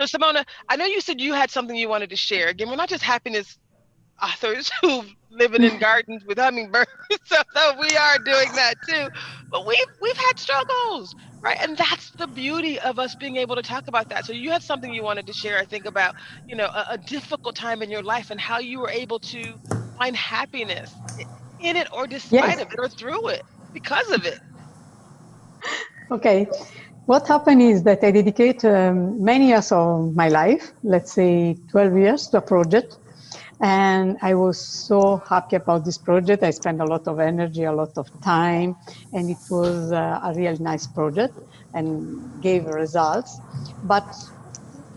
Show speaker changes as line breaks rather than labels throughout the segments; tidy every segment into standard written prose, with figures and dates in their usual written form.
So Simona, I know you said you had something you wanted to share. Again, we're not just happiness authors who living in gardens with hummingbirds. So we are doing that too. But we've had struggles, right? And that's the beauty of us being able to talk about that. So you had something you wanted to share, I think, about, a difficult time in your life and how you were able to find happiness in it or despite
Yes.
of it or through it because of it.
Okay. What happened is that I dedicate many years of my life, let's say 12 years, to a project. And I was so happy about this project. I spent a lot of energy, a lot of time, and it was a really nice project and gave results. But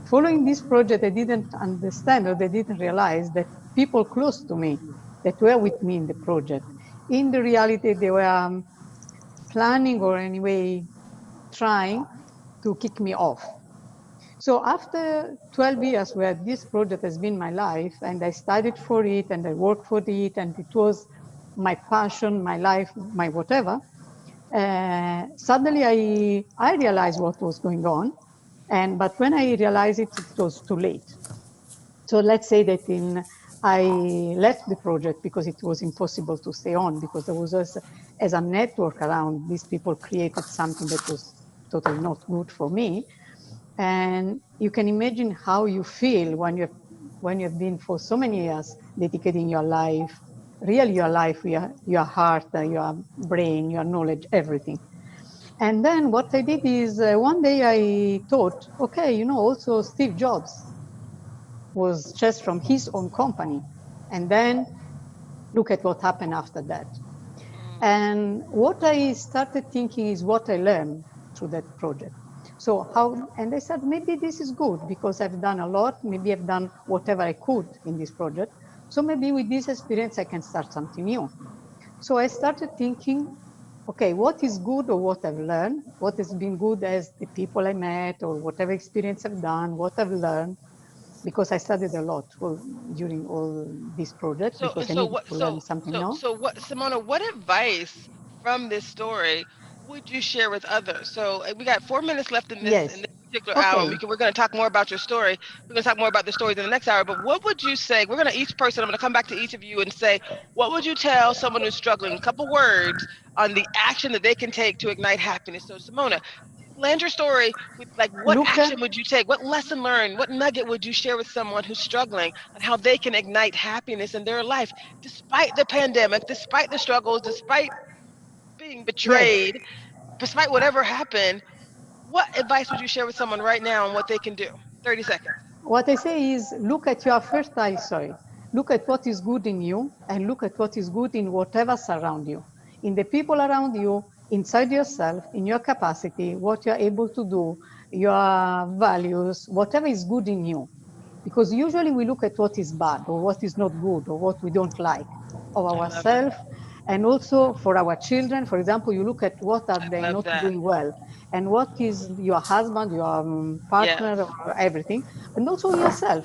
following this project, I didn't understand, or they didn't realize that people close to me that were with me in the project, in the reality, they were planning or anyway trying to kick me off. So after 12 years where this project has been my life and I studied for it and I worked for it and it was my passion, my life, my whatever, suddenly I realized what was going on. But when I realized it, it was too late. So let's say that I left the project because it was impossible to stay on because there was as a network around these people created something that was totally not good for me. And you can imagine how you feel when you have been for so many years dedicating your life, really your life, your heart, your brain, your knowledge, everything. And then what I did is one day I thought, okay, also Steve Jobs was just from his own company. And then look at what happened after that.
Mm,
And what I started thinking is what I learned through that project. So and I said, maybe this is good because I've done a lot. Maybe I've done whatever I could in this project. So maybe with this experience, I can start something new. So I started thinking, okay, what is good or what I've learned? What has been good as the people I met or whatever experience I've done, what I've learned, because I studied a lot during all this project
So
because I
so
needed
what
to learn
so
something
so
new.
so what Simona, what advice from this story would you share with others? So we got 4 minutes left in
Yes.
this particular hour, and
Okay.
we're going to talk more about your story. We're going to talk more about the stories in the next hour. But what would you say? We're going to each person. I'm going to come back to each of you and say, what would you tell someone who's struggling? A couple words on the action that they can take to ignite happiness. So Simona, land your story with like what
Luca,
action would you take? What lesson learned? What nugget would you share with someone who's struggling on how they can ignite happiness in their life despite the pandemic, despite the struggles, despite being
yes.
betrayed, despite whatever happened? What advice would you share with someone right now on what they can do? 30 seconds.
What I say is look at your first eye, sorry. Look at what is good in you and look at what is good in whatever's around you, in the people around you, inside yourself, in your capacity, what you're able to do, your values, whatever is good in you. Because usually we look at what is bad or what is not good or what we don't like of
I love it.
ourselves. And also for our children, for example, you look at what are
I
they
love
not
that.
doing well and what is your husband, your partner,
Yes.
or everything, and also yourself.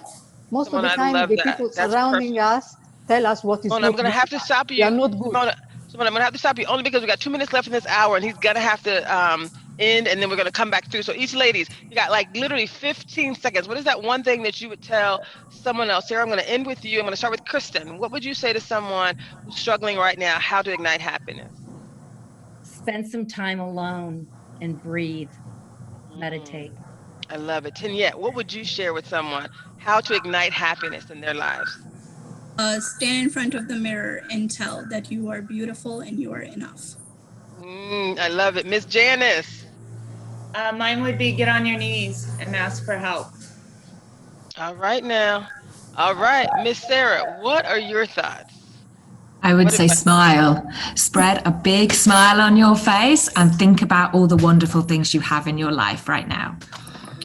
Most of
Simona,
the
I
time,
love
the
that.
people
That's perfect.
surrounding us tell us what is
Simona, I'm
not
gonna
good.
have to stop
You are
you.
not good.
Simona, I'm gonna have to stop you only because we got 2 minutes left in this hour, and he's gonna have to end, and then we're gonna come back through. So each ladies, you got like literally 15 seconds. What is that one thing that you would tell someone else? Sarah, I'm gonna end with you. I'm gonna start with Kristen. What would you say to someone who's struggling right now? How to ignite happiness?
Spend some time alone and breathe,
Mm,
meditate.
I love it. Tinyette, what would you share with someone? How to ignite happiness in their lives?
Stand in front of the mirror and tell that you are beautiful and you are enough.
I love it. Miss Janice.
Mine would be get on your knees and ask for help.
All right now. All right, Miss Sarah, what are your thoughts?
I would
What
say
advice?
smile. Spread a big smile on your face and think about all the wonderful things you have in your life right now.